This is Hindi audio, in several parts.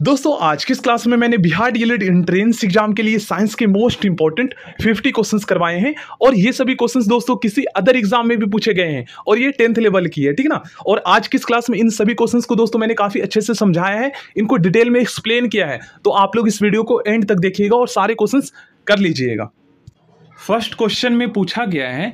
दोस्तों आज की इस क्लास में मैंने बिहार डीएलएड एंट्रेंस एग्जाम के लिए साइंस के मोस्ट इंपॉर्टेंट 50 क्वेश्चंस करवाए हैं और ये सभी क्वेश्चंस दोस्तों किसी अदर एग्जाम में भी पूछे गए हैं और ये 10th लेवल की है, ठीक ना। और आज की इस क्लास में इन सभी क्वेश्चंस को दोस्तों मैंने काफी अच्छे से समझाया है, इनको डिटेल में एक्सप्लेन किया है, तो आप लोग इस वीडियो को एंड तक देखिएगा और सारे क्वेश्चन कर लीजिएगा। फर्स्ट क्वेश्चन में पूछा गया है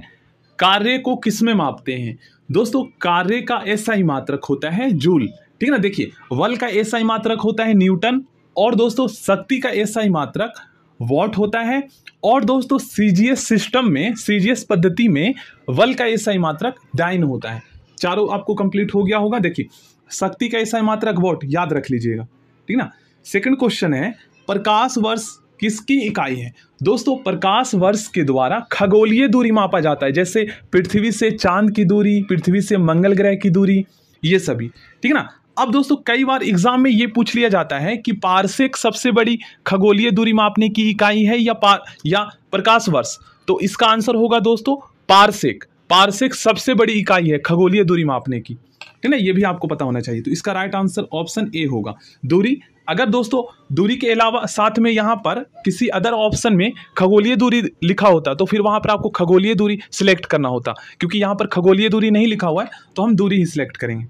कार्य को किस में मापते हैं। दोस्तों कार्य का एसआई मात्रक होता है जूल, ठीक है ना। देखिए बल का एसआई मात्रक होता है न्यूटन और दोस्तों शक्ति का एसआई मात्रक वॉट होता है। और दोस्तों सीजीएस सिस्टम में, सीजीएस पद्धति में बल का एसआई मात्रक डाइन होता है। चारों आपको कंप्लीट हो गया होगा। देखिए शक्ति का एसआई मात्रक वॉट याद रख लीजिएगा, ठीक ना। सेकंड क्वेश्चन है प्रकाश वर्ष किसकी इकाई है। दोस्तों प्रकाश वर्ष के द्वारा खगोलीय दूरी मापा जाता है, जैसे पृथ्वी से चांद की दूरी, पृथ्वी से मंगल ग्रह की दूरी, ये सभी, ठीक है ना। अब दोस्तों कई बार एग्जाम में ये पूछ लिया जाता है कि पारसेक सबसे बड़ी खगोलीय दूरी मापने की इकाई है या प्रकाश वर्ष, तो इसका आंसर होगा दोस्तों पारसेक। पारसेक सबसे बड़ी इकाई है खगोलीय दूरी मापने की, ठीक है ना। ये भी आपको पता होना चाहिए, तो इसका राइट आंसर ऑप्शन ए होगा दूरी। अगर दोस्तों दूरी के अलावा साथ में यहाँ पर किसी अदर ऑप्शन में खगोलीय दूरी लिखा होता तो फिर वहां पर आपको खगोलीय दूरी सिलेक्ट करना होता, क्योंकि यहाँ पर खगोलीय दूरी नहीं लिखा हुआ है तो हम दूरी ही सिलेक्ट करेंगे,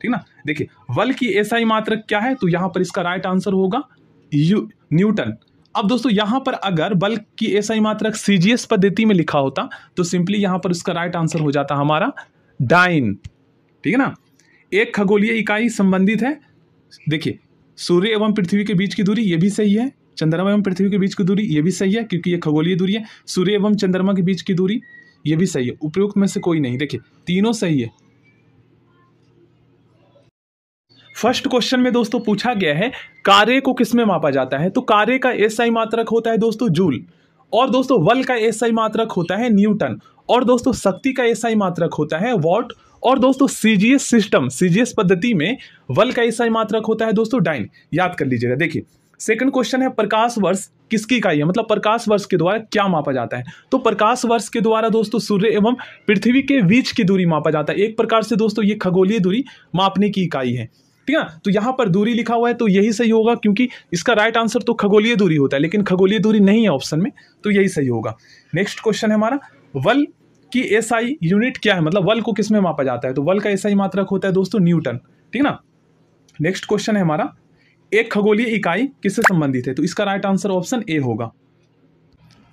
ठीक ना। देखिए बल की एसआई मात्रक क्या है, तो यहाँ पर इसका राइट आंसर होगा न्यूटन। अब दोस्तों यहाँ पर अगर बल की एसआई मात्रक सीजीएस पद्धति में लिखा होता तो सिंपली यहाँ पर इसका राइट आंसर हो जाता हमारा डाइन, ठीक है ना। एक खगोलीय इकाई संबंधित है। देखिए सूर्य एवं पृथ्वी के बीच की दूरी ये भी सही है, चंद्रमा एवं पृथ्वी के बीच की दूरी ये भी सही है क्योंकि ये खगोलीय दूरी है। सूर्य एवं चंद्रमा के बीच की दूरी ये भी सही है, उपयुक्त में से कोई नहीं। देखिए तीनों सही है। फर्स्ट क्वेश्चन में दोस्तों पूछा गया है कार्य को किसमें मापा जाता है, तो कार्य का एसआई मात्रक होता है दोस्तों जूल और दोस्तों बल का एसआई मात्रक होता है न्यूटन और दोस्तों शक्ति का एसआई मात्रक होता है वॉट और दोस्तों सीजीएस सिस्टम, सीजीएस पद्धति में बल का एसआई मात्रक होता है दोस्तों डाइन, याद कर लीजिएगा। देखिए सेकंड क्वेश्चन है प्रकाश वर्ष किसकी इकाई है, मतलब प्रकाश वर्ष के द्वारा क्या मापा जाता है, तो प्रकाश वर्ष के द्वारा दोस्तों सूर्य एवं पृथ्वी के बीच की दूरी मापा जाता है। एक प्रकार से दोस्तों ये खगोलीय दूरी मापने की इकाई है, ठीक है। तो यहाँ पर दूरी लिखा हुआ है तो यही सही होगा, क्योंकि इसका राइट आंसर तो खगोलीय दूरी होता है, लेकिन खगोलीय दूरी नहीं है ऑप्शन में, तो यही सही होगा। नेक्स्ट क्वेश्चन है हमारा बल की एसआई यूनिट क्या है, मतलब बल को किसमें मापा जाता है, तो बल का एसआई मात्रक होता है दोस्तों न्यूटन, ठीक है ना। नेक्स्ट क्वेश्चन है हमारा एक खगोलीय इकाई किससे संबंधित है, तो इसका राइट आंसर ऑप्शन ए होगा।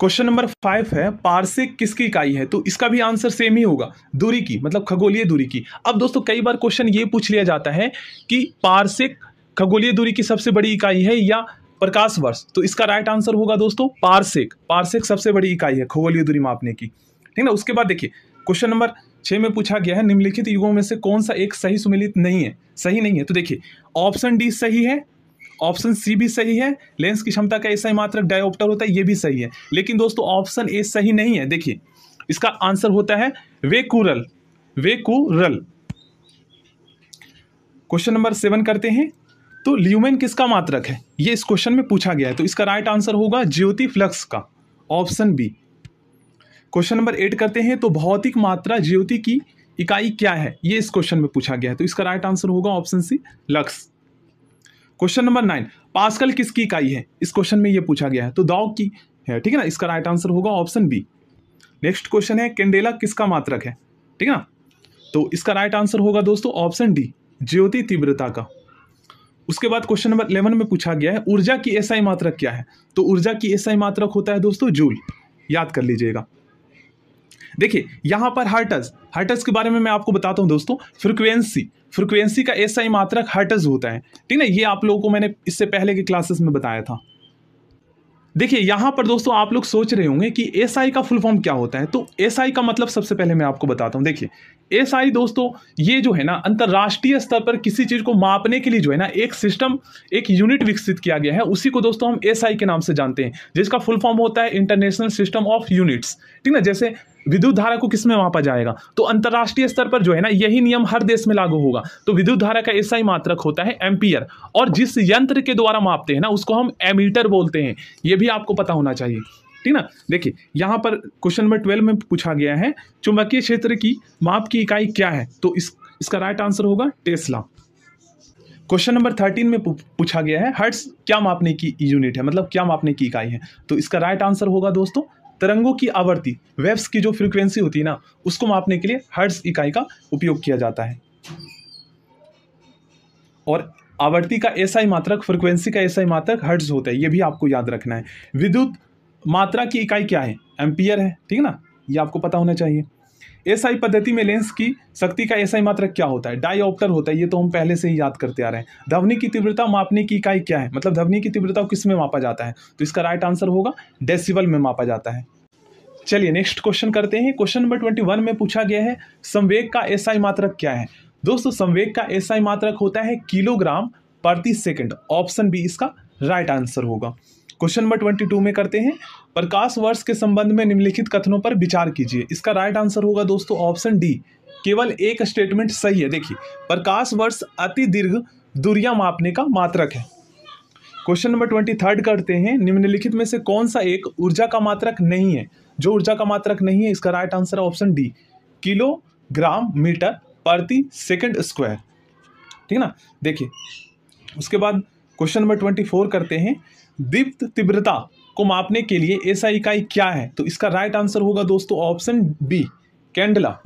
क्वेश्चन नंबर 5 है पारसेक किसकी इकाई है, तो इसका भी आंसर सेम ही होगा, दूरी की, मतलब खगोलीय दूरी की। अब दोस्तों कई बार क्वेश्चन ये पूछ लिया जाता है कि पारसेक खगोलीय दूरी की सबसे बड़ी इकाई है या प्रकाश वर्ष, तो इसका राइट आंसर होगा दोस्तों पारसेक। पारसेक सबसे बड़ी इकाई है खगोलीय दूरी मापने की, ठीक ना। उसके बाद देखिए क्वेश्चन नंबर 6 में पूछा गया है निम्नलिखित युगों में से कौन सा एक सही सुमेलित नहीं है, सही नहीं है, तो देखिए ऑप्शन डी सही है, ऑप्शन सी भी सही है, लेंस की क्षमता का एसआई मात्रक डायोप्टर होता है ये भी सही है, लेकिन दोस्तों ऑप्शन ए सही नहीं है। देखिए इसका आंसर होता है वेकुरल, वेकुरल। क्वेश्चन नंबर 7 करते हैं, तो ल्यूमेन किसका मात्रक है, ये इस क्वेश्चन में पूछा गया है, तो इसका राइट आंसर होगा ज्योति फ्लक्स का, ऑप्शन बी। क्वेश्चन नंबर 8 करते हैं, तो भौतिक मात्रा ज्योति की इकाई क्या है, ये इस क्वेश्चन में पूछा गया है, तो इसका राइट आंसर होगा option C lux. Question number 9 pascal किसकी इकाई है, इस क्वेश्चन में ये पूछा गया है, तो दाउ की है, ठीक है ना। इसका राइट आंसर होगा ऑप्शन बी। नेक्स्ट क्वेश्चन है कैंडेला किसका मात्रक है, ठीक है ना, तो इसका राइट आंसर होगा दोस्तों ऑप्शन डी ज्योति तीव्रता का। उसके बाद क्वेश्चन नंबर 11 में पूछा गया है ऊर्जा की एसआई मात्रक क्या है, तो ऊर्जा की एसआई मात्रक होता है दोस्तों जूल, याद कर लीजिएगा। देखिए यहां पर हर्ट्ज के बारे में मैं आपको बताता हूं दोस्तों। फ्रीक्वेंसी का एसआई मात्रक हर्ट्ज होता है, ठीक है, ये आप लोगों को मैंने इससे पहले के क्लासेस में बताया था। देखिए यहां पर दोस्तों आप लोग सोच रहे होंगे कि एसआई का फुल फॉर्म क्या होता है, तो एसआई का मतलब सबसे पहले मैं आपको बताता हूं। देखिए एसआई दोस्तों ये जो है ना अंतरराष्ट्रीय स्तर पर किसी चीज को मापने के लिए जो है ना एक सिस्टम, एक यूनिट विकसित किया गया है, उसी को दोस्तों हम एसआई के नाम से जानते हैं, जिसका फुल फॉर्म होता है इंटरनेशनल सिस्टम ऑफ यूनिट्स, ठीक ना। जैसे विद्युत धारा को किसमें मापा जाएगा, तो अंतरराष्ट्रीय स्तर पर जो है ना यही नियम हर देश में लागू होगा, तो विद्युत धारा का एसआई मात्रक होता है एम्पियर, और जिस यंत्र के द्वारा मापते हैं ना उसको हम एमीटर बोलते हैं, ये भी आपको पता होना चाहिए, ठीक ना। देखिए यहां पर क्वेश्चन नंबर 12 में पूछा गया है चुंबकीय क्षेत्र की माप की इकाई क्या है, तो इसका राइट आंसर होगा टेस्ला। क्वेश्चन नंबर 13 में पूछा गया है हर्ट्ज क्या मापने की यूनिट है, मतलब क्या मापने की इकाई है। तो इसका राइट आंसर होगा दोस्तों तरंगों की आवृत्ति, वेव्स की जो फ्रीक्वेंसी होती है ना, उसको मापने के लिए हर्ट्ज इकाई का उपयोग किया जाता है। और आवृत्ति का एसआई मात्रक, फ्रीक्वेंसी का एसआई मात्रक हर्ट्ज होता है, ये भी आपको याद रखना है। विद्युत मात्रा की इकाई क्या है, एम्पियर है, ठीक है ना, ये आपको पता होना चाहिए। एसआई पद्धति में लेंस की शक्ति का एसआई मात्रक क्या होता है, डायऑप्टर होता है, ये तो हम पहले से ही याद करते आ रहे हैं। ध्वनि की तीव्रता मापने की इकाई क्या है, मतलब ध्वनि की तीव्रता को किस में मापा जाता है, तो इसका राइट आंसर होगा डेसिबल में मापा जाता है। चलिए नेक्स्ट क्वेश्चन करते हैं। क्वेश्चन नंबर 21 में पूछा गया है संवेग का एसआई मात्रक क्या है। दोस्तों संवेग का एसआई मात्रक होता है किलोग्राम प्रति सेकंड, ऑप्शन बी इसका राइट आंसर होगा। क्वेश्चन नंबर 22 में करते हैं प्रकाश वर्ष के संबंध में निम्नलिखित कथनों पर विचार कीजिए। इसका राइट आंसर होगा दोस्तों ऑप्शन डी, केवल एक स्टेटमेंट सही है। देखिए प्रकाश वर्ष अति दीर्घ दूरियां मापने का मात्रक है। क्वेश्चन नंबर 23 करते हैं निम्नलिखित में से कौन सा एक ऊर्जा का मात्रक नहीं है। जो ऊर्जा का मात्रक नहीं है, इसका राइट आंसर है ऑप्शन डी, किलोग्राम मीटर प्रति सेकंड स्क्वायर, ठीक है ना। देखिए उसके बाद क्वेश्चन नंबर 24 करते हैं दीप्त तीव्रता को मापने के लिए एसआई इकाई क्या है। तो इसका राइट आंसर होगा दोस्तों ऑप्शन बी, कैंडला।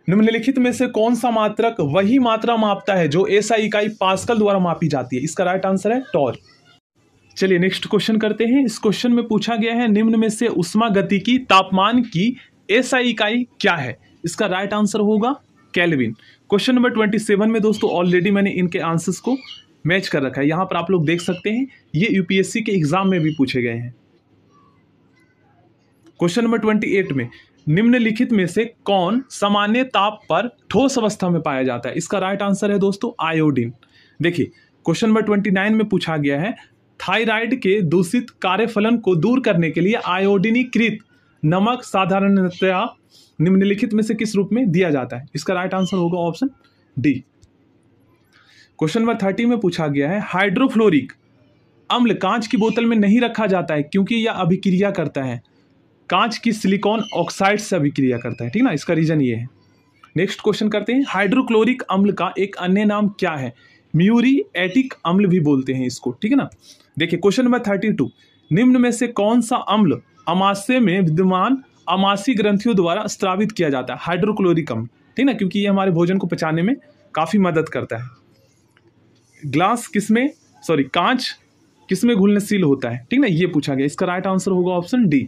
निम्नलिखित में से कौन सा मात्रक वही मात्रा मापता है जो एसआई इकाई पास्कल द्वारा मापी जाती है। इसका राइट आंसर है टॉर्क। चलिए नेक्स्ट क्वेश्चन करते हैं। इस क्वेश्चन में पूछा गया है निम्न में से उष्मागतिकी तापमान की एसआई इकाई क्या है। इसका राइट आंसर होगा केल्विन। क्वेश्चन नंबर 27 में दोस्तों ऑलरेडी मैंने इनके आंसर्स को मैच कर रखा है, यहां पर आप लोग देख सकते हैं, ये यूपीएससी के एग्जाम में भी पूछे गए हैं। क्वेश्चन नंबर 28 में निम्नलिखित में से कौन सामान्य ताप पर ठोस अवस्था में पाया जाता है। इसका राइट आंसर है दोस्तों आयोडीन। देखिए क्वेश्चन नंबर 29 में पूछा गया है थायराइड के दूषित कार्यफलन को दूर करने के लिए आयोडीनीकृत नमक साधारणतया निम्नलिखित में से किस रूप में दिया जाता है। इसका राइट आंसर होगा ऑप्शन डी। क्वेश्चन नंबर 30 में पूछा गया है हाइड्रोफ्लोरिक अम्ल कांच की बोतल में नहीं रखा जाता है क्योंकि यह अभिक्रिया करता है कांच की सिलिकॉन ऑक्साइड से अभिक्रिया करता है, ठीक ना, इसका रीजन ये है। नेक्स्ट क्वेश्चन करते हैं हाइड्रोक्लोरिक अम्ल का एक अन्य नाम क्या है। म्यूरिएटिक अम्ल भी बोलते हैं इसको, ठीक है ना। देखिए क्वेश्चन नंबर 32 निम्न में से कौन सा अम्ल अमाशय में विद्यमान अमाशी ग्रंथियों द्वारा स्रावित किया जाता है। हाइड्रोक्लोरिक अम्ल, ठीक ना, क्योंकि ये हमारे भोजन को पचाने में काफी मदद करता है। कांच किसमें घुलनशील होता है, ठीक ना, ये पूछा गया। इसका राइट आंसर होगा ऑप्शन डी।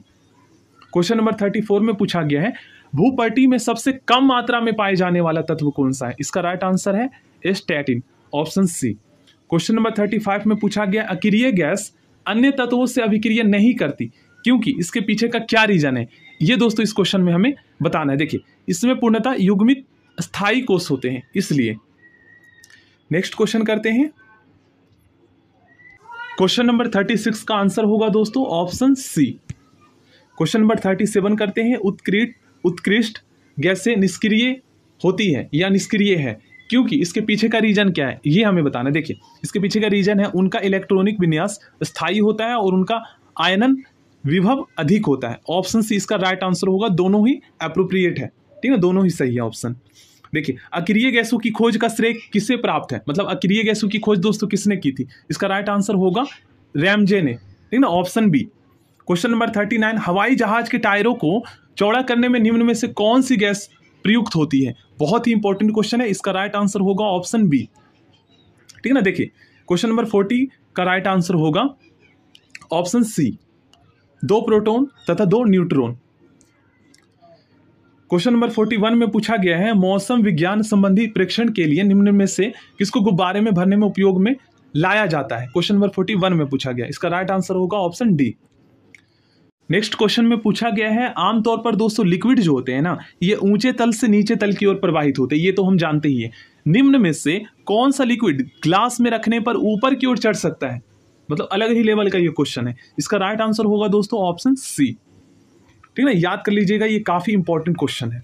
क्वेश्चन नंबर 34 में पूछा गया है भूपटल में सबसे कम मात्रा में पाए जाने वाला तत्व कौन सा है। इसका राइट आंसर है स्टैटिन, ऑप्शन सी। क्वेश्चन नंबर 35 में पूछा गया अक्रिय गैस अन्य तत्वों से अभिक्रिया नहीं करती क्योंकि इसके पीछे का क्या रीजन है। ये दोस्तों इस क्वेश्चन में हमें बताना है। देखिए इसमें पूर्णतः युग्मित स्थायी कोष होते हैं, इसलिए। नेक्स्ट क्वेश्चन करते हैं। क्वेश्चन नंबर 36 का आंसर होगा दोस्तों ऑप्शन सी। क्वेश्चन नंबर 37 करते हैं उत्कृष्ट गैसें निष्क्रिय होती है या निष्क्रिय है क्योंकि इसके पीछे का रीजन क्या है, ये हमें बताना है। देखिए इसके पीछे का रीजन है उनका इलेक्ट्रॉनिक विन्यास स्थायी होता है और उनका आयनन विभव अधिक होता है। ऑप्शन सी इसका राइट आंसर होगा। दोनों ही एप्रोप्रिएट है, ठीक है, दोनों ही सही है ऑप्शन। देखिए अक्रिय गैसों की खोज का श्रेय किसे प्राप्त है, मतलब अक्रिय गैसों की खोज दोस्तों किसने की थी। इसका राइट आंसर होगा रैमजे ने, ठीक ना, ऑप्शन बी। क्वेश्चन नंबर 39 हवाई जहाज के टायरों को चौड़ा करने में निम्न में से कौन सी गैस प्रयुक्त होती है। बहुत ही इंपॉर्टेंट क्वेश्चन है, इसका राइट आंसर होगा ऑप्शन बी, ठीक है ना। देखिए क्वेश्चन नंबर 40 का राइट आंसर होगा ऑप्शन सी, 2 प्रोटॉन तथा 2 न्यूट्रॉन। क्वेश्चन नंबर 41 में पूछा गया है मौसम विज्ञान संबंधी प्रेक्षण के लिए निम्न में से किसको गुब्बारे में भरने में उपयोग में लाया जाता है। क्वेश्चन नंबर 41 में पूछा गया, इसका राइट आंसर होगा ऑप्शन डी। नेक्स्ट क्वेश्चन में पूछा गया है आमतौर पर दोस्तों लिक्विड जो होते हैं ना, ये ऊंचे तल से नीचे तल की ओर प्रवाहित होते हैं, ये तो हम जानते ही है। निम्न में से कौन सा लिक्विड ग्लास में रखने पर ऊपर की ओर चढ़ सकता है, मतलब अलग ही लेवल का ये क्वेश्चन है। इसका राइट आंसर होगा दोस्तों ऑप्शन सी, ठीक है ना, याद कर लीजिएगा, ये काफी इंपॉर्टेंट क्वेश्चन है।